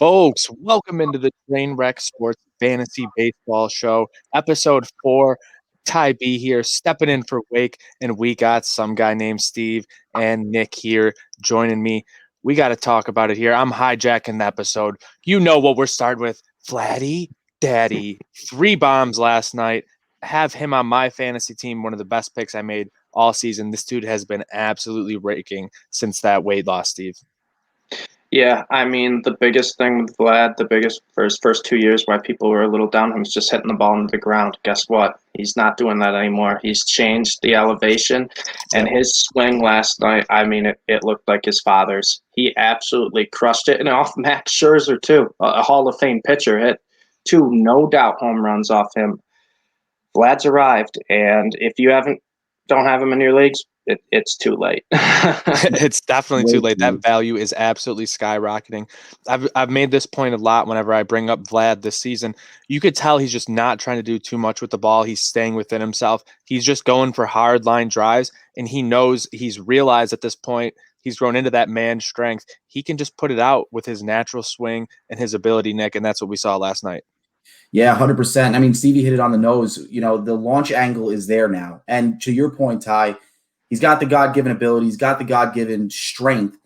Folks, welcome into the Trainwreck Sports Fantasy Baseball Show, episode 4. Ty B here, stepping in for Wake, and we got some guy named Steve and Nick here joining me. We got to talk about it here. I'm hijacking the episode. You know what we're starting with. Vladdy Daddy. 3 bombs last night. Have him on my fantasy team, one of the best picks I made all season. This dude has been absolutely raking since that weight loss, Steve. Yeah, I mean, the biggest thing with Vlad, the biggest for his first 2 years why people were a little down on him was just hitting the ball into the ground. Guess what? He's not doing that anymore. He's changed the elevation, and his swing last night, I mean, it looked like his father's. He absolutely crushed it, and off Max Scherzer, too. A Hall of Fame pitcher hit 2, no doubt, home runs off him. Vlad's arrived, and if you don't have him in your leagues, it's too late. It's definitely too late. That value is absolutely skyrocketing. I've made this point a lot whenever I bring up Vlad this season. You could tell he's just not trying to do too much with the ball. He's staying within himself. He's just going for hard line drives, and he knows he's realized at this point he's grown into that man strength. He can just put it out with his natural swing and his ability, Nick, and that's what we saw last night. Yeah, 100%. I mean, Stevie hit it on the nose. You know, the launch angle is there now. And to your point, Ty, he's got the God-given ability. He's got the God-given strength.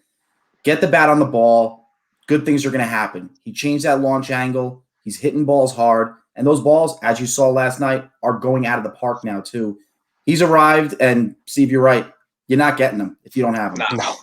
Get the bat on the ball. Good things are going to happen. He changed that launch angle. He's hitting balls hard. And those balls, as you saw last night, are going out of the park now, too. He's arrived, and Steve, you're right. You're not getting them if you don't have them. No.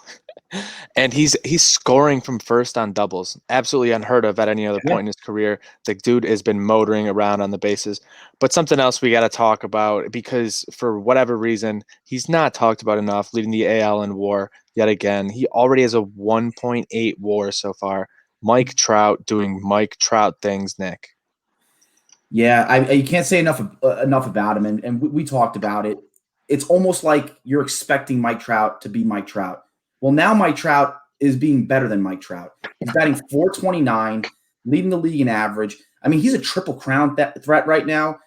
And he's scoring from first on doubles. Absolutely unheard of at any other point in his career. The dude has been motoring around on the bases. But something else we got to talk about, because for whatever reason, he's not talked about enough, leading the AL in WAR yet again. He already has a 1.8 WAR so far. Mike Trout doing Mike Trout things, Nick. Yeah, you can't say enough about him, and we talked about it. It's almost like you're expecting Mike Trout to be Mike Trout. Well, now Mike Trout is being better than Mike Trout. He's batting .429, leading the league in average. I mean, he's a triple crown threat right now.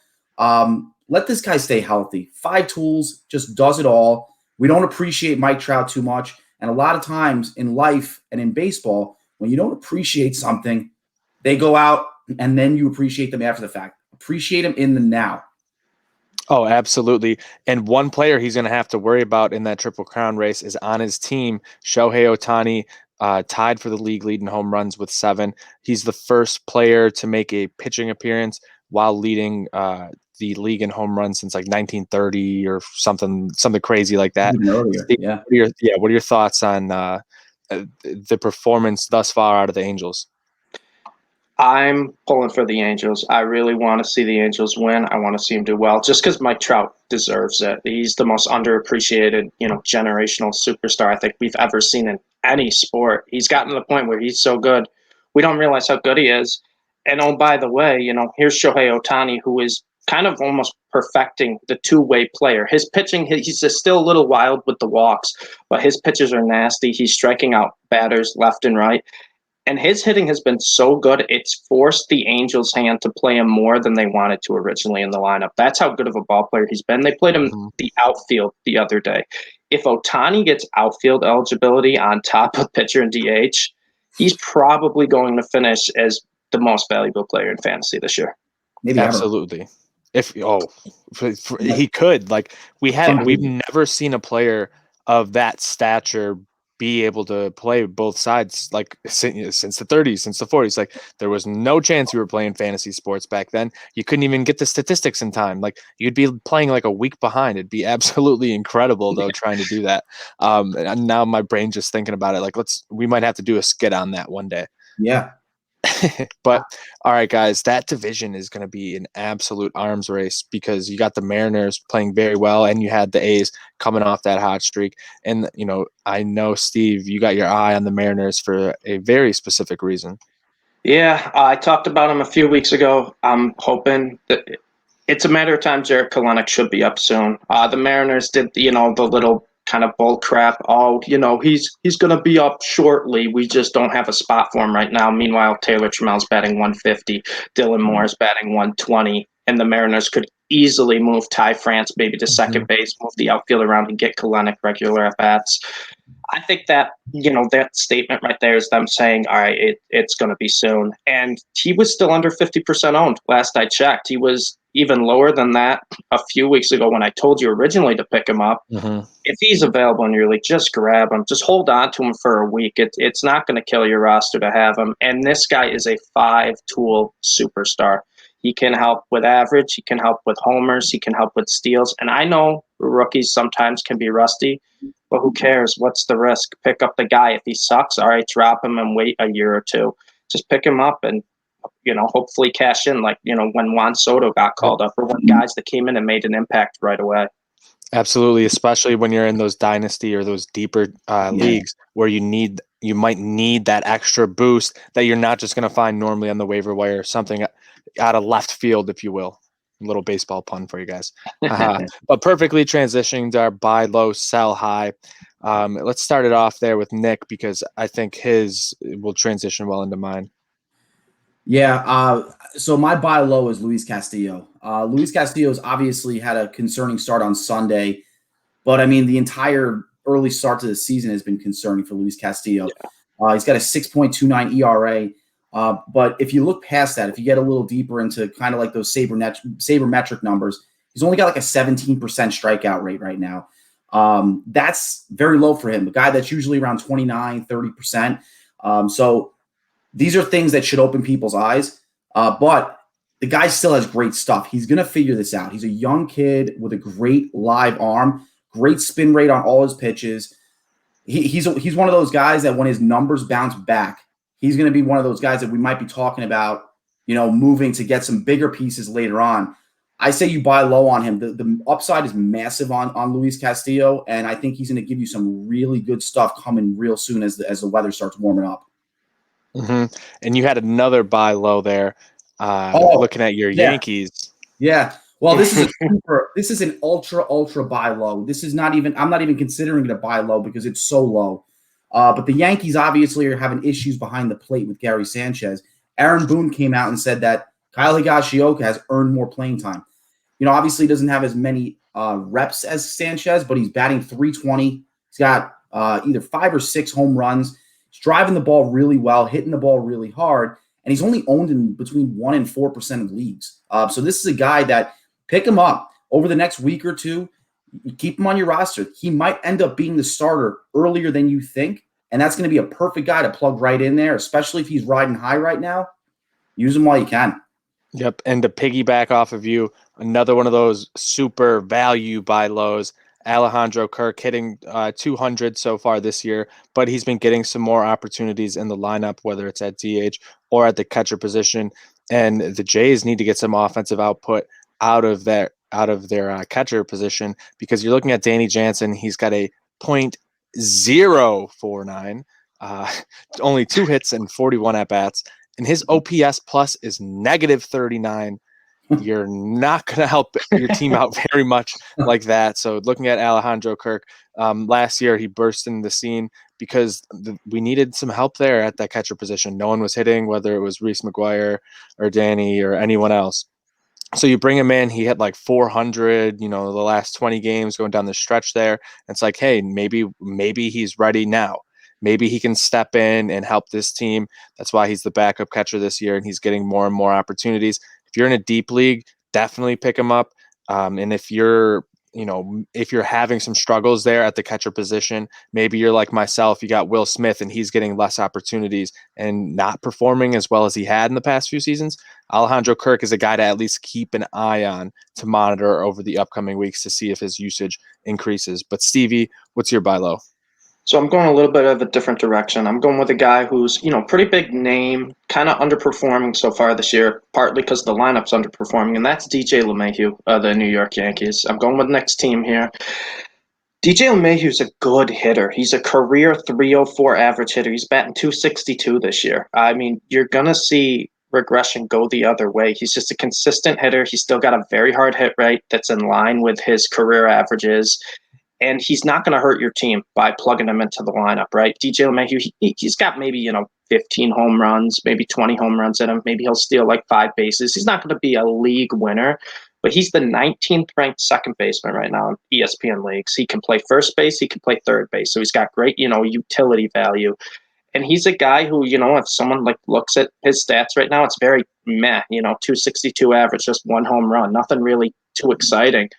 Let this guy stay healthy. 5 tools, just does it all. We don't appreciate Mike Trout too much. And a lot of times in life and in baseball, when you don't appreciate something, they go out and then you appreciate them after the fact. Appreciate them in the now. Oh, absolutely. And one player he's going to have to worry about in that Triple Crown race is on his team, Shohei Ohtani, tied for the league lead in home runs with 7. He's the first player to make a pitching appearance while leading the league in home runs since like 1930 or something crazy like that. Earlier, Steve, what are your thoughts on the performance thus far out of the Angels? I'm pulling for the Angels. I really want to see the Angels win. I want to see them do well, just because Mike Trout deserves it. He's the most underappreciated, generational superstar I think we've ever seen in any sport. He's gotten to the point where he's so good, we don't realize how good he is. And oh, by the way, here's Shohei Ohtani, who is kind of almost perfecting the two-way player. His pitching, he's just still a little wild with the walks, but his pitches are nasty. He's striking out batters left and right. And his hitting has been so good, it's forced the Angels' hand to play him more than they wanted to originally in the lineup. That's how good of a ball player he's been. They played him the outfield the other day. If Ohtani gets outfield eligibility on top of pitcher and DH, he's probably going to finish as the most valuable player in fantasy this year. Maybe Absolutely. He could. Like we've never seen a player of that stature be able to play both sides like since the 30s, since the 40s. Like there was no chance you were playing fantasy sports back then. You couldn't even get the statistics in time. Like you'd be playing like a week behind. It'd be absolutely incredible though trying to do that. And now my brain just thinking about it, like we might have to do a skit on that one day. Yeah. But all right, guys, that division is going to be an absolute arms race because you got the Mariners playing very well and you had the A's coming off that hot streak. And, I know, Steve, you got your eye on the Mariners for a very specific reason. Yeah, I talked about him a few weeks ago. I'm hoping that it's a matter of time. Jarrett Kelenic should be up soon. The Mariners did, the little kind of bull crap. Oh, he's going to be up shortly. We just don't have a spot for him right now. Meanwhile, Taylor Trammell's batting 150. Dylan Moore's batting 120. and the Mariners could easily move Ty France maybe to second base, move the outfield around, and get Kalenic regular at bats. I think that, that statement right there is them saying, all right, it's going to be soon. And he was still under 50% owned last I checked. He was even lower than that a few weeks ago when I told you originally to pick him up. If he's available in your league, just grab him. Just hold on to him for a week. It's not going to kill your roster to have him. And this guy is a 5-tool superstar. He can help with average. He can help with homers. He can help with steals. And I know rookies sometimes can be rusty, but who cares? What's the risk? Pick up the guy. If he sucks, all right, drop him and wait a year or two. Just pick him up and, hopefully cash in like, when Juan Soto got called up, or when guys that came in and made an impact right away. Absolutely, especially when you're in those dynasty or those deeper leagues where you might need that extra boost that you're not just going to find normally on the waiver wire, something out of left field, if you will. A little baseball pun for you guys. But perfectly transitioning to our buy low, sell high. Let's start it off there with Nick, because I think his will transition well into mine. Yeah, so my buy low is Luis Castillo. Luis Castillo's obviously had a concerning start on Sunday, but I mean, the entire early start to the season has been concerning for Luis Castillo. He's got a 6.29 ERA. But if you look past that, if you get a little deeper into kind of like those sabermetric numbers, he's only got like a 17% strikeout rate right now. That's very low for him, a guy that's usually around 29, 30%. So these are things that should open people's eyes. But the guy still has great stuff. He's going to figure this out. He's a young kid with a great live arm, great spin rate on all his pitches. He's one of those guys that when his numbers bounce back, he's going to be one of those guys that we might be talking about, moving to get some bigger pieces later on. I say you buy low on him. The upside is massive on Luis Castillo, and I think he's going to give you some really good stuff coming real soon as the weather starts warming up. And you had another buy low there. Looking at your Yankees. Yeah. Well, this is an ultra buy low. This is I'm not even considering it a buy low because it's so low. But the Yankees obviously are having issues behind the plate with Gary Sanchez. Aaron Boone came out and said that Kyle Higashioka has earned more playing time. Obviously he doesn't have as many reps as Sanchez, but he's batting .320. He's got either 5 or 6 home runs. He's driving the ball really well, hitting the ball really hard, and he's only owned in between 1% and 4% of leagues. So this is a guy that pick him up over the next week or two. You keep him on your roster. He might end up being the starter earlier than you think, and that's going to be a perfect guy to plug right in there, especially if he's riding high right now. Use him while you can. Yep, and to piggyback off of you, another one of those super value buy lows, Alejandro Kirk hitting 200 so far this year, but he's been getting some more opportunities in the lineup, whether it's at DH or at the catcher position, and the Jays need to get some offensive output out of their catcher position, because you're looking at Danny Jansen. He's got a .049, only 2 hits and 41 at bats, and his OPS plus is -39. You're not going to help your team out very much like that. So looking at Alejandro Kirk, last year he burst into the scene because we needed some help there at that catcher position. No one was hitting, whether it was Reese McGuire or Danny or anyone else. So you bring him in, he hit like 400, the last 20 games going down the stretch there. And it's like, hey, maybe he's ready now. Maybe he can step in and help this team. That's why he's the backup catcher this year, and he's getting more and more opportunities. If you're in a deep league, definitely pick him up. And if you're having some struggles there at the catcher position, maybe you're like myself, you got Will Smith and he's getting less opportunities and not performing as well as he had in the past few seasons. Alejandro Kirk is a guy to at least keep an eye on, to monitor over the upcoming weeks to see if his usage increases. But Stevie, what's your buy low? So I'm going a little bit of a different direction. I'm going with a guy who's, pretty big name, kind of underperforming so far this year, partly because the lineup's underperforming, and that's DJ LeMahieu, the New York Yankees. I'm going with next team here. DJ LeMahieu's a good hitter. He's a career .304 average hitter. He's batting .262 this year. I mean, you're going to see regression go the other way. He's just a consistent hitter. He's still got a very hard hit rate that's in line with his career averages. and he's not going to hurt your team by plugging him into the lineup, right? DJ LeMahieu, he's got maybe, 15 home runs, maybe 20 home runs in him. Maybe he'll steal like 5 bases. He's not going to be a league winner, but he's the 19th ranked second baseman right now in ESPN leagues. He can play first base. He can play third base. So he's got great, utility value. And he's a guy who, if someone like looks at his stats right now, it's very meh, 262 average, just 1 home run, nothing really too exciting.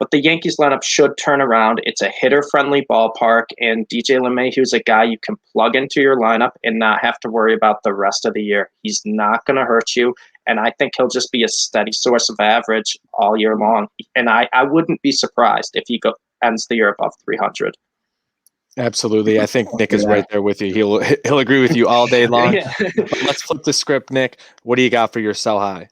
But the Yankees lineup should turn around. It's a hitter-friendly ballpark, and DJ LeMahieu is a guy you can plug into your lineup and not have to worry about the rest of the year. He's not going to hurt you, and I think he'll just be a steady source of average all year long. And I wouldn't be surprised if he ends the year above 300. Absolutely. I think Nick is right there with you. He'll agree with you all day long. Yeah. But let's flip the script, Nick. What do you got for your sell high?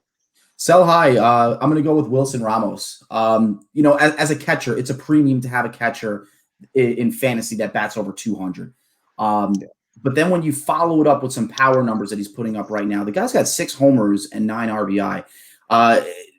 Sell high. I'm going to go with Wilson Ramos. As a catcher, it's a premium to have a catcher in fantasy that bats over 200. But then when you follow it up with some power numbers that he's putting up right now, the guy's got 6 homers and 9 RBI.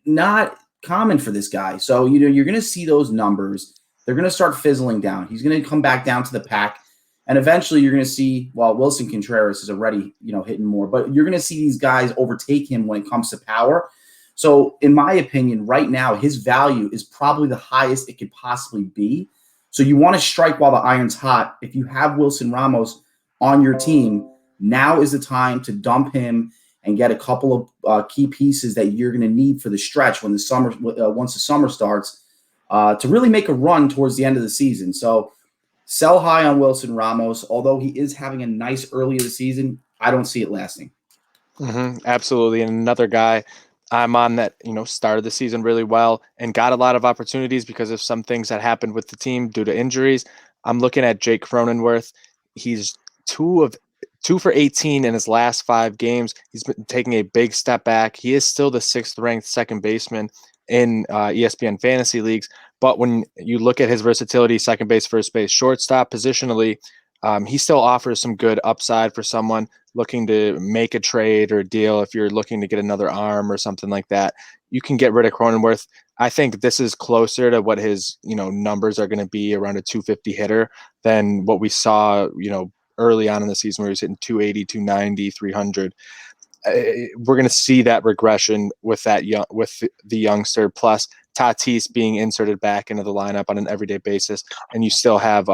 Not common for this guy. So, you're going to see those numbers. They're going to start fizzling down. He's going to come back down to the pack. And eventually you're going to see, Wilson Contreras is already, hitting more. But you're going to see these guys overtake him when it comes to power. So in my opinion, right now, his value is probably the highest it could possibly be. So you want to strike while the iron's hot. If you have Wilson Ramos on your team, now is the time to dump him and get a couple of key pieces that you're going to need for the stretch when the summer, once the summer starts, to really make a run towards the end of the season. So sell high on Wilson Ramos. Although he is having a nice early of the season, I don't see it lasting. Absolutely. And another guy I'm on that, started the season really well and got a lot of opportunities because of some things that happened with the team due to injuries. I'm looking at Jake Cronenworth. He's 2 for 18 in his last 5 games. He's been taking a big step back. He is still the 6th ranked second baseman in ESPN fantasy leagues. But when you look at his versatility, second base, first base, shortstop, positionally, he still offers some good upside for someone looking to make a trade or a deal. If you're looking to get another arm or something like that, you can get rid of Cronenworth. I think this is closer to what his, numbers are going to be, around a 250 hitter, than what we saw, early on in the season where he was hitting 280, 290, 300. We're going to see that regression with the youngster, plus Tatis being inserted back into the lineup on an everyday basis, and you still have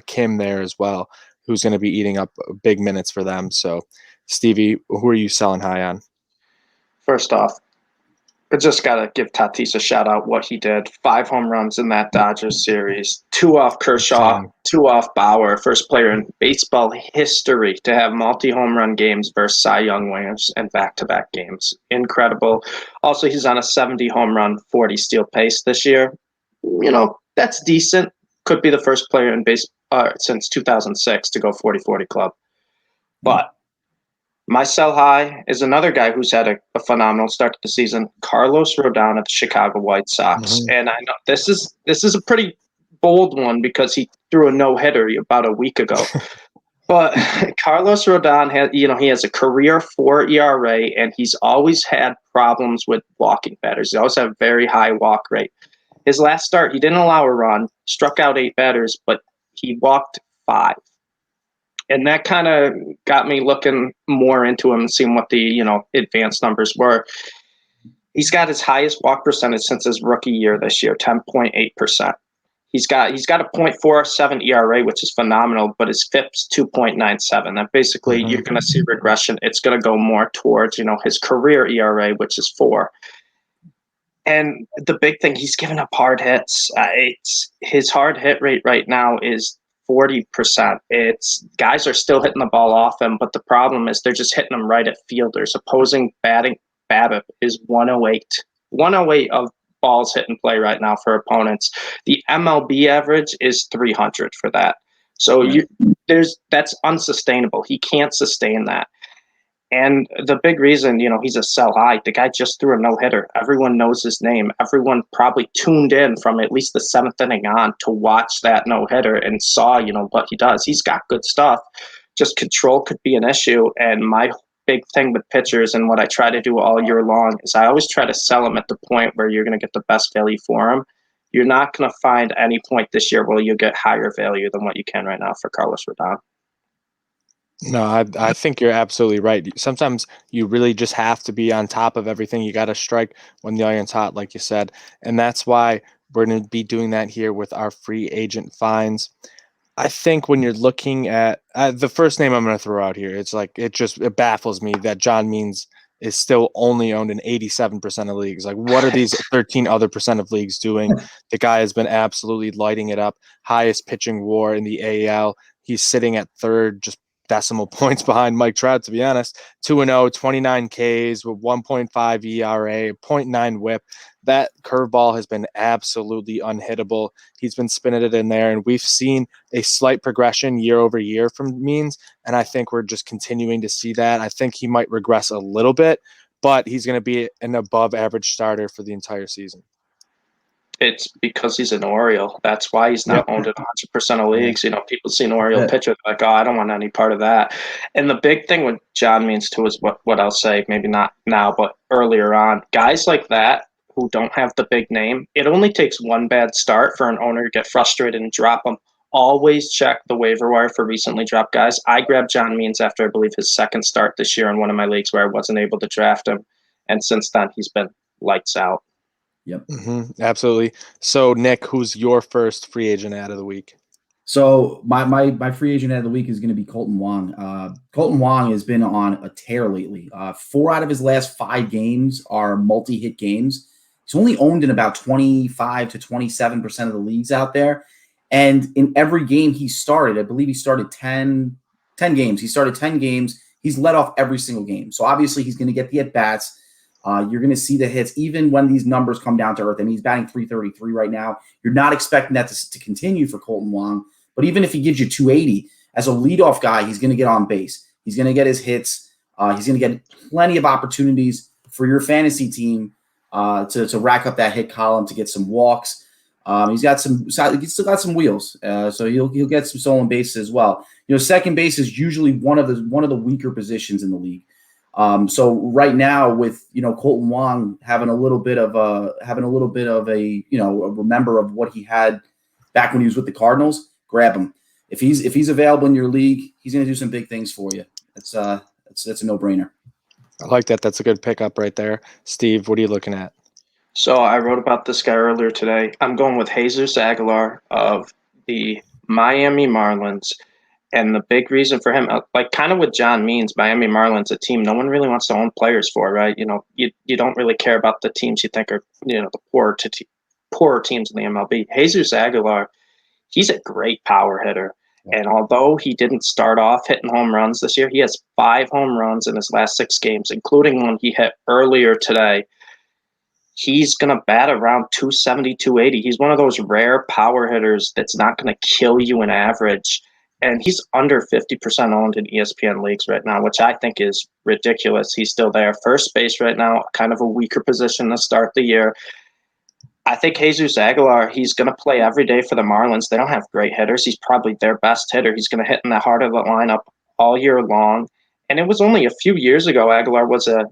Kim there as well, who's going to be eating up big minutes for them. So, Stevie, who are you selling high on? First off, I just got to give Tatis a shout out what he did. 5 home runs in that Dodgers series, 2 off Kershaw, 2 off Bauer. First player in baseball history to have multi-home run games versus Cy Young winners and back-to-back games. Incredible. Also, he's on a 70 home run, 40 steal pace this year. That's decent. Could be the first player in baseball since 2006 to go 40-40 club. But my sell high is another guy who's had a phenomenal start to the season, Carlos Rodon of the Chicago White Sox. And I know this is a pretty bold one because he threw a no-hitter about a week ago. But Carlos Rodon he has a career 4 ERA, and he's always had problems with walking batters. He always had a very high walk rate. His last start, he didn't allow a run, struck out 8 batters, but he walked 5. And that kind of got me looking more into him and seeing what the, advanced numbers were. He's got his highest walk percentage since his rookie year this year, 10.8%. He's got a 0.47 ERA, which is phenomenal, but his FIP's 2.97. That basically you're going to see regression. It's going to go more towards, his career ERA, which is 4. And the big thing, he's giving up hard hits. His hard hit rate right now is 40%. It's guys are still hitting the ball off him, but the problem is they're just hitting them right at fielders. Opposing batting BABIP is 108. 108 of balls hit and play right now for opponents. The MLB average is 300 for that. So that's unsustainable. He can't sustain that. And the big reason, he's a sell high. The guy just threw a no-hitter. Everyone knows his name. Everyone probably tuned in from at least the 7th inning on to watch that no-hitter and saw, what he does. He's got good stuff. Just control could be an issue. And my big thing with pitchers and what I try to do all year long is I always try to sell them at the point where you're going to get the best value for them. You're not going to find any point this year where you get higher value than what you can right now for Carlos Rodon. No, I think you're absolutely right. Sometimes you really just have to be on top of everything. You got to strike when the iron's hot, like you said. And that's why we're going to be doing that here with our free agent finds. I think when you're looking at the first name I'm going to throw out here, it baffles me that John Means is still only owned in 87% of leagues. Like, what are these 13 other percent of leagues doing? The guy has been absolutely lighting it up. Highest pitching WAR in the AL. He's sitting at third, just decimal points behind Mike Trout, to be honest. 2-0, 29 Ks with 1.5 ERA, 0.9 whip. That curveball has been absolutely unhittable. He's been spinning it in there, and we've seen a slight progression year over year from Means, and I think we're just continuing to see that. I think he might regress a little bit, but he's going to be an above average starter for the entire season. It's because he's an Oriole. That's why he's not owned in 100% of leagues. You know, people see an Oriole pitcher, they're like, oh, I don't want any part of that. And the big thing with John Means, too, is what I'll say, maybe not now, but earlier on, guys like that who don't have the big name, it only takes one bad start for an owner to get frustrated and drop them. Always check the waiver wire for recently dropped guys. I grabbed John Means after, I believe, his second start this year in one of my leagues where I wasn't able to draft him. And since then, he's been lights out. Yep. Absolutely. So, Nick, who's your first free agent ad of the week? So my free agent ad of the week is going to be Colton Wong. Colton Wong has been on a tear lately. 4 out of his last 5 games are multi-hit games. He's only owned in about 25 to 27% of the leagues out there. And in every game he started, I believe he started 10 games. He started 10 games. He's led off every single game. So obviously he's going to get the at-bats. You're going to see the hits even when these numbers come down to earth. I mean, he's batting .333 right now. You're not expecting that to continue for Colton Wong. But even if he gives you 280, as a leadoff guy, he's going to get on base. He's going to get his hits. He's going to get plenty of opportunities for your fantasy team to rack up that hit column, to get some walks. He's still got some wheels, so he'll get some stolen bases as well. You know, second base is usually one of the weaker positions in the league. So right now, with Colton Wong having a little bit of a remember of what he had back when he was with the Cardinals, grab him. If he's available in your league, he's going to do some big things for you. That's a no-brainer. I like that. That's a good pickup right there. Steve, what are you looking at? So I wrote about this guy earlier today. I'm going with Jesus Aguilar of the Miami Marlins. And the big reason for him, like kind of with John Means, Miami Marlins, a team no one really wants to own players for, right? You know, you don't really care about the teams you think are, the poorer teams in the MLB. Jesus Aguilar, he's a great power hitter. And although he didn't start off hitting home runs this year, he has 5 home runs in his last 6 games, including one he hit earlier today. He's going to bat around 270, 280. He's one of those rare power hitters that's not going to kill you in average. And he's under 50% owned in ESPN leagues right now, which I think is ridiculous. He's still there. First base right now, kind of a weaker position to start the year. I think Jesus Aguilar, he's going to play every day for the Marlins. They don't have great hitters. He's probably their best hitter. He's going to hit in the heart of the lineup all year long. And it was only a few years ago Aguilar was an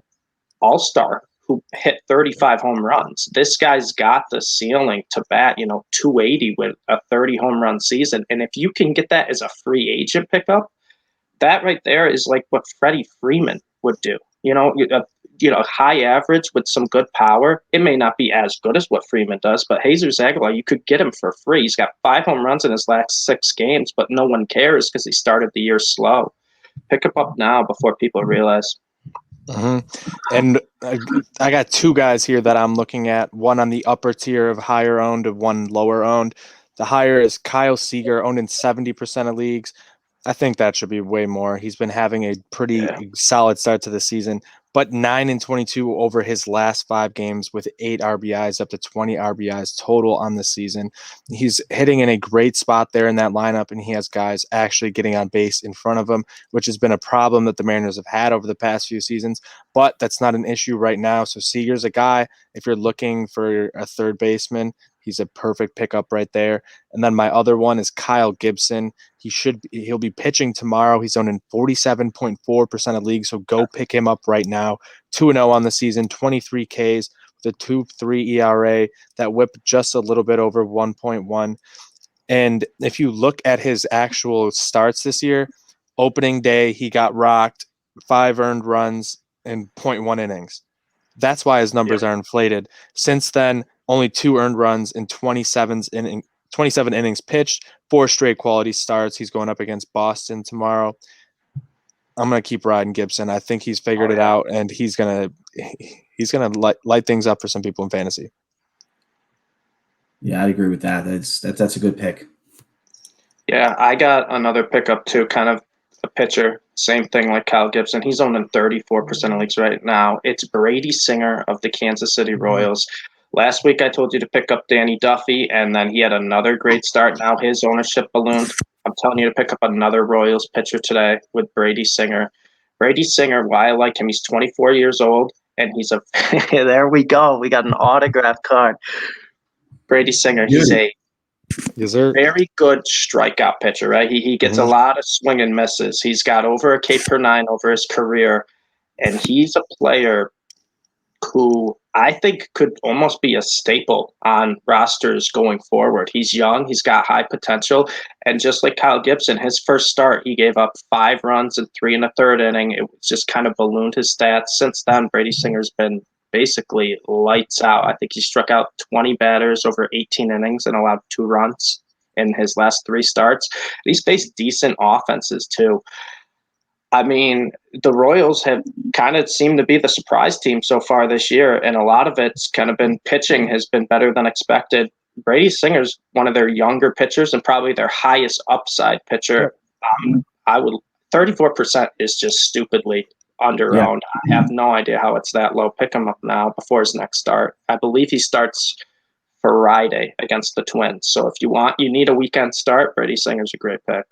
all-star who hit 35 home runs. This guy's got the ceiling to bat, 280 with a 30 home run season. And if you can get that as a free agent pickup, that right there is like what Freddie Freeman would do. High average with some good power. It may not be as good as what Freeman does, but Jesus Aguilar, you could get him for free. He's got 5 home runs in his last 6 games, but no one cares because he started the year slow. Pick him up now before people realize. And I got 2 guys here that I'm looking at, one on the upper tier of higher owned and one lower owned. The higher is Kyle Seeger, owned in 70% of leagues. I think that should be way more. He's been having a pretty solid start to the season, but 9-22 over his last 5 games with 8 RBIs, up to 20 RBIs total on the season. He's hitting in a great spot there in that lineup, and he has guys actually getting on base in front of him, which has been a problem that the Mariners have had over the past few seasons, but that's not an issue right now. So Seager's a guy, if you're looking for a third baseman, he's a perfect pickup right there. And then my other one is Kyle Gibson. He'll be pitching tomorrow. He's owned in 47.4% of leagues, so go pick him up right now. 2-0 on the season, 23 Ks, the 2.3 ERA, that whip just a little bit over 1.1. And if you look at his actual starts this year, opening day, he got rocked, 5 earned runs in 0.1 innings. That's why his numbers are inflated. Since then, only 2 earned runs in 27 innings pitched, 4 straight quality starts. He's going up against Boston tomorrow. I'm going to keep riding Gibson. I think he's figured it out, and he's going to light things up for some people in fantasy. Yeah, I agree with that. That's a good pick. Yeah, I got another pickup too, kind of a pitcher. Same thing like Kyle Gibson. He's owned in 34% of leagues right now. It's Brady Singer of the Kansas City Royals. Last week I told you to pick up Danny Duffy, and then he had another great start. Now his ownership ballooned. I'm telling you to pick up another Royals pitcher today with Brady Singer. Brady Singer, why I like him, he's 24 years old, and he's a – there we go. We got an autograph card. Brady Singer, he's a very good strikeout pitcher, right? He gets a lot of swing and misses. He's got over a K per 9 over his career, and he's a player who I think could almost be a staple on rosters going forward. He's young, he's got high potential, and just like Kyle Gibson, his first start, he gave up 5 runs in 3 1/3 inning. It just kind of ballooned his stats. Since then, Brady Singer's been basically lights out. I think he struck out 20 batters over 18 innings and allowed 2 runs in his last 3 starts. He's faced decent offenses too. I mean, the Royals have kind of seemed to be the surprise team so far this year, and a lot of it's kind of been pitching has been better than expected. Brady Singer's one of their younger pitchers and probably their highest upside pitcher. I would 34% is just stupidly under-owned. I have no idea how it's that low. Pick him up now before his next start. I believe he starts Friday against the Twins. So if you need a weekend start, Brady Singer's a great pick.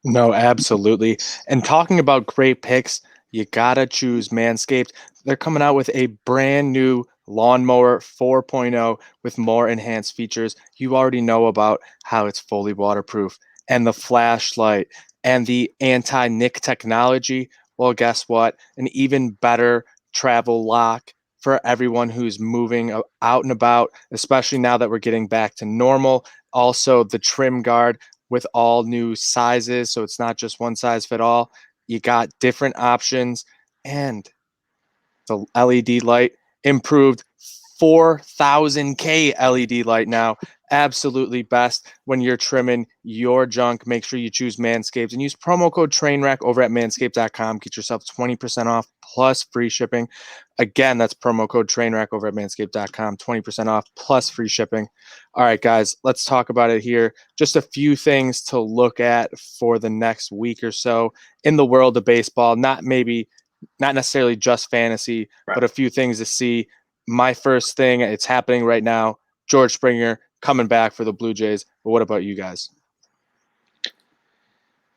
No, absolutely. And talking about great picks, you got to choose Manscaped. They're coming out with a brand new lawnmower 4.0 with more enhanced features. You already know about how it's fully waterproof and the flashlight and the anti-nick technology. Well, guess what? An even better travel lock for everyone who's moving out and about, especially now that we're getting back to normal. Also, the trim guard with all new sizes, so it's not just one size fit all. You got different options, and the LED light improved 4,000K LED light now. Absolutely best when you're trimming your junk. Make sure you choose Manscaped and use promo code TRAINWRECK over at manscaped.com. Get yourself 20% off plus free shipping. Again, that's promo code TRAINWRECK over at manscaped.com. 20% off plus free shipping. All right, guys, let's talk about it here. Just a few things to look at for the next week or so in the world of baseball. Not necessarily just fantasy, but a few things to see. My first thing, it's happening right now. George Springer coming back for the Blue Jays. But what about you guys?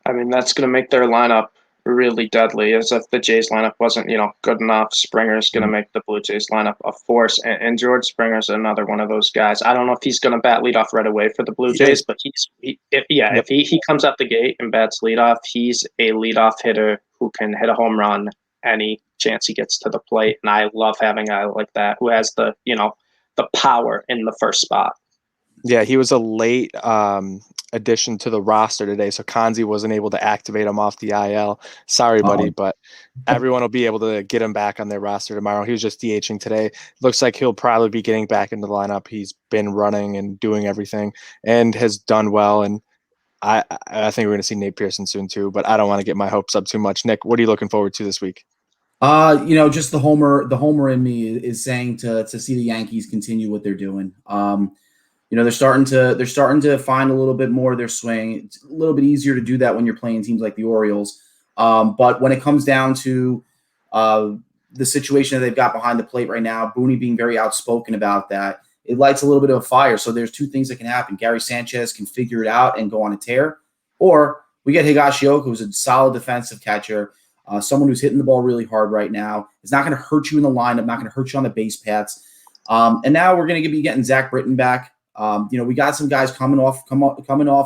I mean, that's going to make their lineup really deadly. As if the Jays lineup wasn't, good enough, Springer's going to make the Blue Jays lineup a force. And George Springer's another one of those guys. I don't know if he's going to bat leadoff right away for the Blue Jays, but if he comes out the gate and bats leadoff, he's a leadoff hitter who can hit a home run any chance he gets to the plate. And I love having a guy like that who has the power in the first spot. Yeah, he was a late addition to the roster today, so Kanzi wasn't able to activate him off the IL. Sorry, buddy, but everyone will be able to get him back on their roster tomorrow. He was just DHing today. Looks like he'll probably be getting back into the lineup. He's been running and doing everything and has done well. And I think we're going to see Nate Pearson soon too, but I don't want to get my hopes up too much. Nick, what are you looking forward to this week? Just the homer in me is saying to see the Yankees continue what they're doing. They're starting to find a little bit more of their swing. It's a little bit easier to do that when you're playing teams like the Orioles. But when it comes down to the situation that they've got behind the plate right now, Booney being very outspoken about that, it lights a little bit of a fire. So there's 2 things that can happen. Gary Sanchez can figure it out and go on a tear, or we get Higashioka, who's a solid defensive catcher, someone who's hitting the ball really hard right now. It's not going to hurt you in the lineup, not going to hurt you on the base paths. And now we're going to be getting Zack Britton back. We got some guys coming off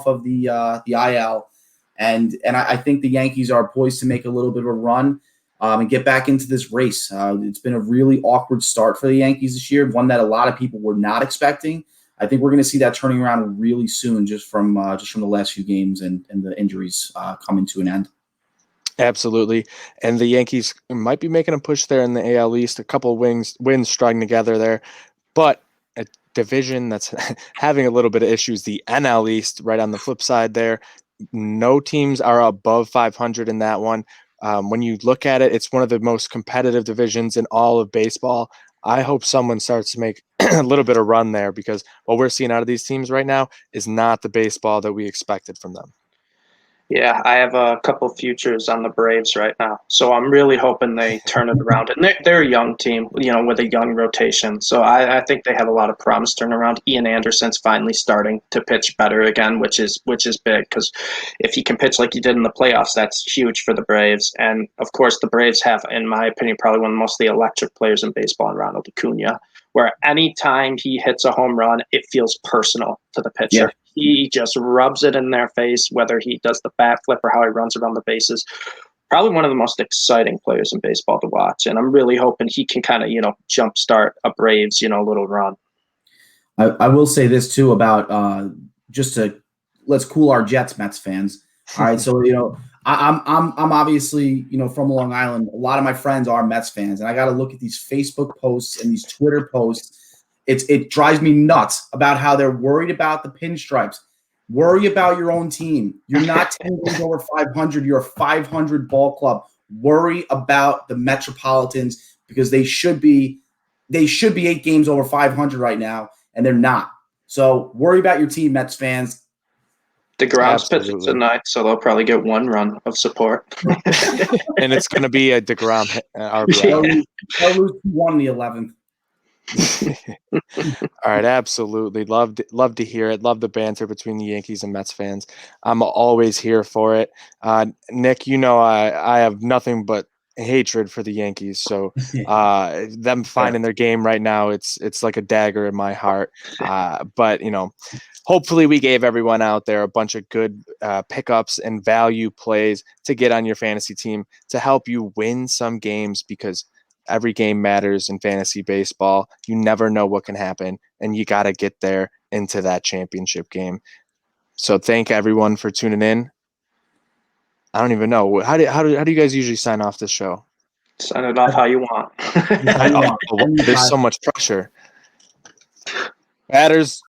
of the IL, and I think the Yankees are poised to make a little bit of a run. and get back into this race. It's been a really awkward start for the Yankees this year, one that a lot of people were not expecting. I think we're going to see that turning around really soon, just from the last few games and the injuries coming to an end. Absolutely. And the Yankees might be making a push there in the AL East, a couple of wins strung together there. But a division that's having a little bit of issues, the NL East, right on the flip side there. No teams are above 500 in that one. When you look at it, it's one of the most competitive divisions in all of baseball. I hope someone starts to make a little bit of run there, because what we're seeing out of these teams right now is not the baseball that we expected from them. Yeah, I have a couple futures on the Braves right now, so I'm really hoping they turn it around. And they're a young team, with a young rotation, so I think they have a lot of promise turning around. Ian Anderson's finally starting to pitch better again, which is big, because if he can pitch like he did in the playoffs, that's huge for the Braves. And of course, the Braves have, in my opinion, probably one of the most electric players in baseball, in Ronald Acuna, where anytime he hits a home run, it feels personal to the pitcher. Yeah. He just rubs it in their face, whether he does the bat flip or how he runs around the bases. Probably one of the most exciting players in baseball to watch. And I'm really hoping he can kind of, jumpstart a Braves, little run. I will say this too about let's cool our jets, Mets fans. All right. So, I'm obviously, from Long Island. A lot of my friends are Mets fans, and I got to look at these Facebook posts and these Twitter posts. It drives me nuts about how they're worried about the pinstripes. Worry about your own team. You're not 10 games over 500. You're a 500 ball club. Worry about the Metropolitans, because they should be 8 games over 500 right now, and they're not. So worry about your team, Mets fans. DeGrom's pitching tonight, so they'll probably get one run of support. And it's going to be a DeGrom RBI. They'll lose 1 the 11th. All right, absolutely. Love to hear it. Love the banter between the Yankees and Mets fans. I'm always here for it. Nick, I have nothing but hatred for the Yankees. So them finding their game right now, it's like a dagger in my heart. But hopefully we gave everyone out there a bunch of good pickups and value plays to get on your fantasy team to help you win some games, because every game matters in fantasy baseball. You never know what can happen, and you got to get there into that championship game. So thank everyone for tuning in. I don't even know. How do you guys usually sign off this show? Sign it off how you want. There's so much pressure. Batters